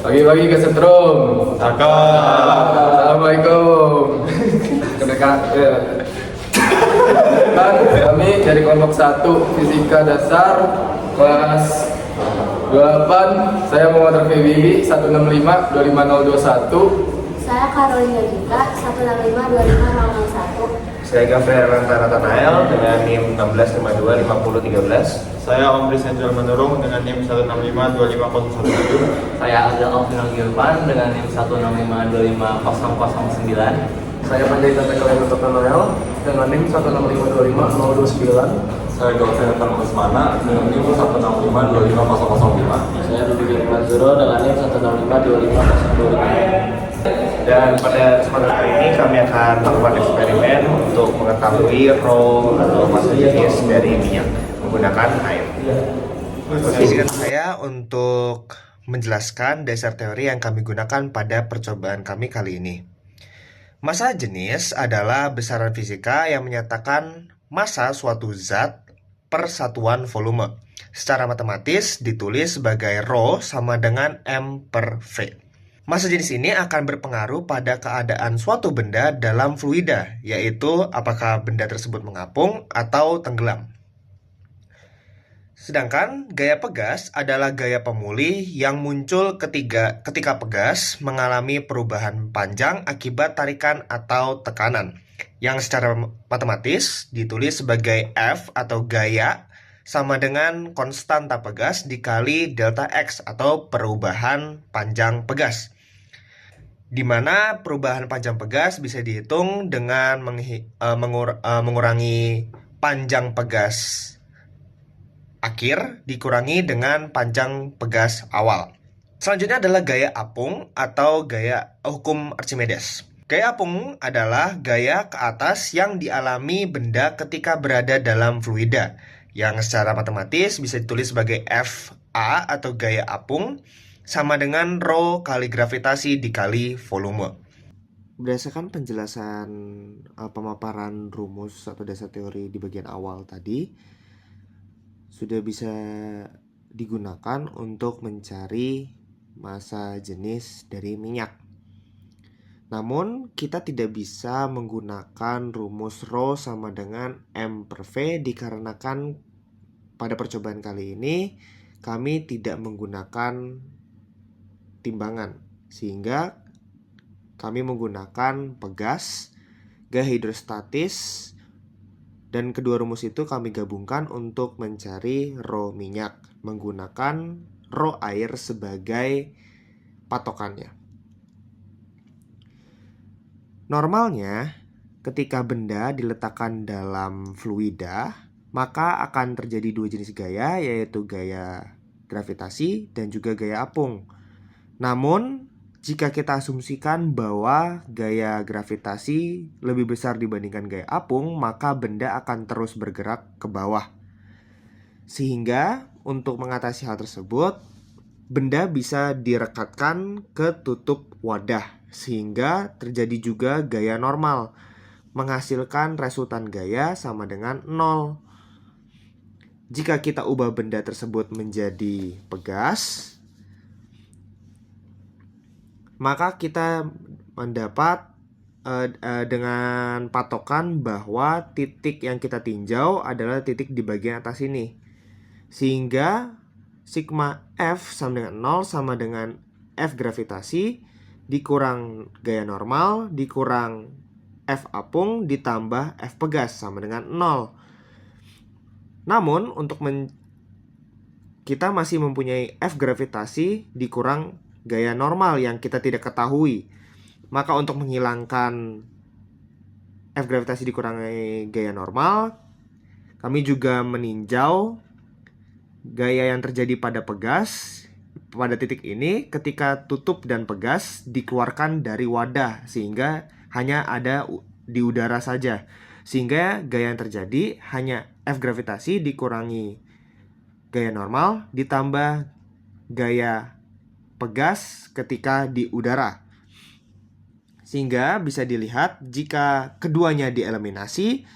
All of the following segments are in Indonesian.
Pagi-pagi kesetrum. Assalamualaikum. Kan kami dari kelompok 1 Fisika Dasar kelas 28. Saya Muhammad Rafi Bibi 165 25021. Saya Carolina Gita 165 25 001. Saya Gabriel Rantara Tanael dengan NIM 1652 5013. Saya Omri Senjol Menurung dengan NIM 165 25017. Saya Adel Alvino Gilpan dengan NIM 165 25009. Saya Pandita Tekel Noel dengan NIM 165 25029. Saya Gabriel Usmana dengan NIM 165 25005. Saya Rudi Firman Zuro dengan NIM 165 25025. Dan pada kesempatan kali ini kami akan melakukan eksperimen untuk mengetahui rho atau massa jenis dari minyak menggunakan air. Izinkan saya untuk menjelaskan dasar teori yang kami gunakan pada percobaan kami kali ini. Massa jenis adalah besaran fisika yang menyatakan massa suatu zat per satuan volume. Secara matematis ditulis sebagai rho sama dengan M per V. Massa jenis ini akan berpengaruh pada keadaan suatu benda dalam fluida, yaitu apakah benda tersebut mengapung atau tenggelam. Sedangkan gaya pegas adalah gaya pemulih yang muncul ketika pegas mengalami perubahan panjang akibat tarikan atau tekanan, yang secara matematis ditulis sebagai F atau gaya sama dengan konstanta pegas dikali delta X atau perubahan panjang pegas. Di mana perubahan panjang pegas bisa dihitung dengan mengurangi panjang pegas akhir dikurangi dengan panjang pegas awal. Selanjutnya adalah gaya apung atau gaya hukum Archimedes. Gaya apung adalah gaya ke atas yang dialami benda ketika berada dalam fluida, yang secara matematis bisa ditulis sebagai FA atau gaya apung sama dengan rho kali gravitasi dikali volume. Berdasarkan penjelasan pemaparan rumus atau dasar teori di bagian awal tadi, sudah bisa digunakan untuk mencari massa jenis dari minyak. Namun, kita tidak bisa menggunakan rumus rho sama dengan M per V dikarenakan pada percobaan kali ini kami tidak menggunakan timbangan, sehingga kami menggunakan pegas, gaya hidrostatis, dan kedua rumus itu kami gabungkan untuk mencari rho minyak menggunakan rho air sebagai patokannya. Normalnya, ketika benda diletakkan dalam fluida, maka akan terjadi dua jenis gaya, yaitu gaya gravitasi dan juga gaya apung. Namun, jika kita asumsikan bahwa gaya gravitasi lebih besar dibandingkan gaya apung, maka benda akan terus bergerak ke bawah. Sehingga, untuk mengatasi hal tersebut, benda bisa direkatkan ke tutup wadah, sehingga terjadi juga gaya normal, menghasilkan resultan gaya sama dengan 0. Jika kita ubah benda tersebut menjadi pegas, maka kita mendapat dengan patokan bahwa titik yang kita tinjau adalah titik di bagian atas ini. Sehingga sigma F sama dengan 0 sama dengan F gravitasi dikurang gaya normal dikurang F apung ditambah F pegas sama dengan 0. Namun untuk kita masih mempunyai F gravitasi dikurang gaya normal yang kita tidak ketahui. Maka untuk menghilangkan F gravitasi dikurangi gaya normal, kami juga meninjau gaya yang terjadi pada pegas pada titik ini ketika tutup dan pegas dikeluarkan dari wadah, sehingga hanya ada di udara saja. Sehingga gaya yang terjadi hanya F gravitasi dikurangi gaya normal ditambah gaya pegas ketika di udara. Sehingga bisa dilihat jika keduanya dieliminasi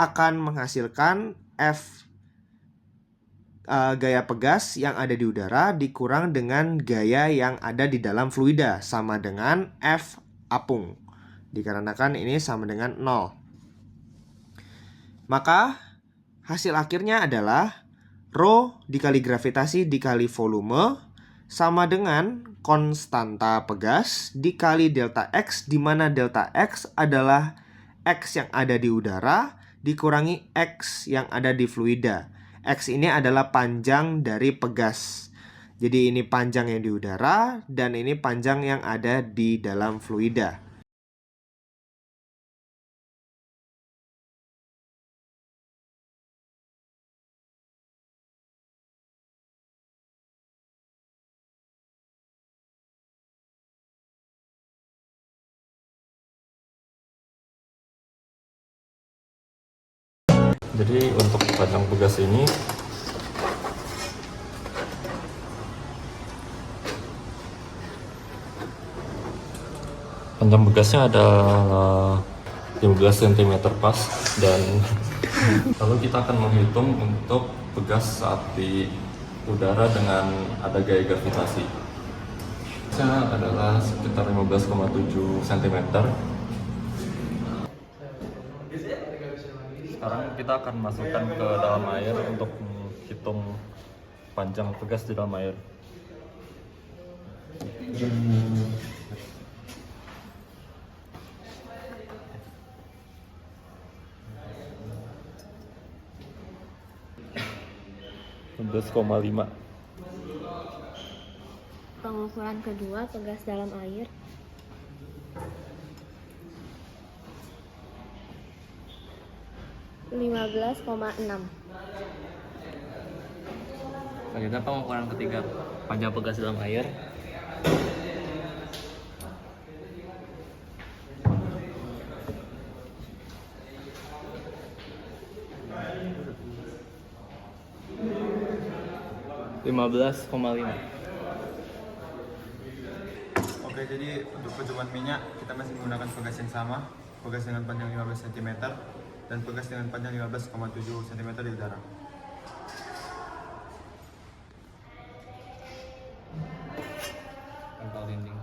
akan menghasilkan F gaya pegas yang ada di udara dikurang dengan gaya yang ada di dalam fluida sama dengan F apung. Dikarenakan ini sama dengan 0. Maka hasil akhirnya adalah rho dikali gravitasi dikali volume sama dengan konstanta pegas dikali delta X, di mana delta X adalah X yang ada di udara dikurangi X yang ada di fluida. X ini adalah panjang dari pegas. Jadi ini panjang yang di udara dan ini panjang yang ada di dalam fluida. Jadi untuk panjang pegas ini panjang pegasnya adalah 15 cm pas, dan lalu kita akan menghitung untuk pegas saat di udara dengan ada gaya gravitasi. Pegasnya adalah sekitar 15,7 cm. Sekarang kita akan masukkan ke dalam air untuk menghitung panjang pegas di dalam air. .5. Pengukuran kedua pegas dalam air. (15,6). Selanjutnya pengukuran ketiga panjang pegas dalam air. (15,5). Oke, jadi untuk percobaan minyak kita masih menggunakan pegas yang sama, pegas dengan panjang 15 cm dan pegas dengan panjang 15,7 cm di udara. Tempel dinding.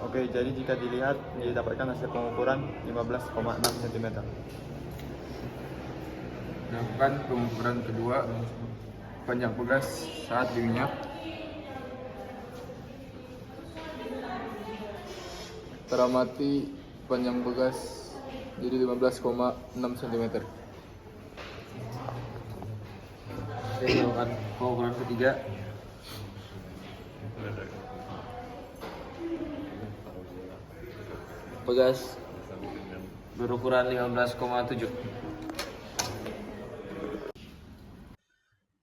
Oke, jadi jika dilihat didapatkan hasil pengukuran 15,6 cm. Lakukan pengukuran kedua panjang pegas saat di minyak. Teramati panjang pegas jadi 15,6 cm. Oke, lakukan pengukuran ketiga. Pegas berukuran 15,7.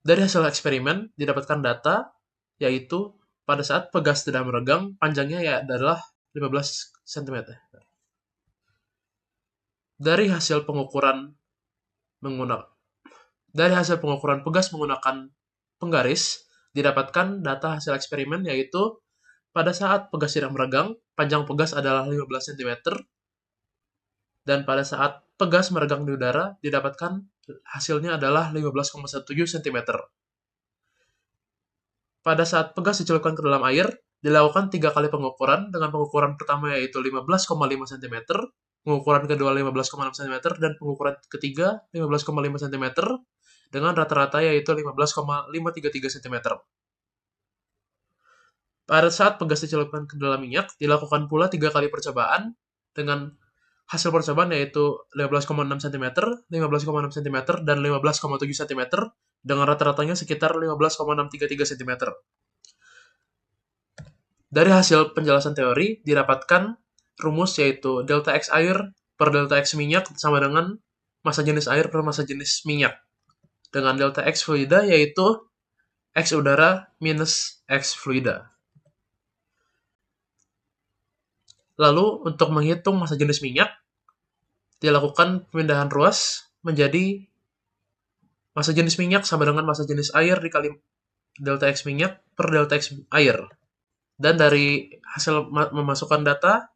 Dari hasil eksperimen didapatkan data yaitu pada saat pegas sedang meregang panjangnya adalah 15 cm. Dari hasil pengukuran pegas menggunakan penggaris didapatkan data hasil eksperimen yaitu pada saat pegas sedang meregang panjang pegas adalah 15 cm, dan pada saat pegas meregang di udara didapatkan hasilnya adalah 15,17 cm. Pada saat pegas dicelupkan ke dalam air, dilakukan 3 kali pengukuran, dengan pengukuran pertama yaitu 15,5 cm, pengukuran kedua 15,6 cm, dan pengukuran ketiga 15,5 cm, dengan rata-rata yaitu 15,533 cm. Pada saat pegas dicelupkan ke dalam minyak, dilakukan pula 3 kali percobaan, dengan hasil percobaan yaitu 15,6 cm, 15,6 cm, dan 15,7 cm, dengan rata-ratanya sekitar 15,633 cm. Dari hasil penjelasan teori, didapatkan rumus yaitu delta X air per delta X minyak sama dengan massa jenis air per massa jenis minyak. Dengan delta X fluida yaitu X udara minus X fluida. Lalu, untuk menghitung massa jenis minyak, dilakukan pemindahan ruas menjadi Massa jenis minyak sama dengan massa jenis air dikali delta X minyak per delta X air. Dan dari hasil memasukkan data,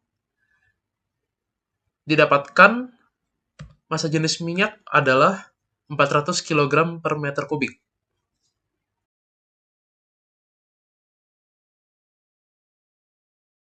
didapatkan massa jenis minyak adalah 400 kg per meter kubik.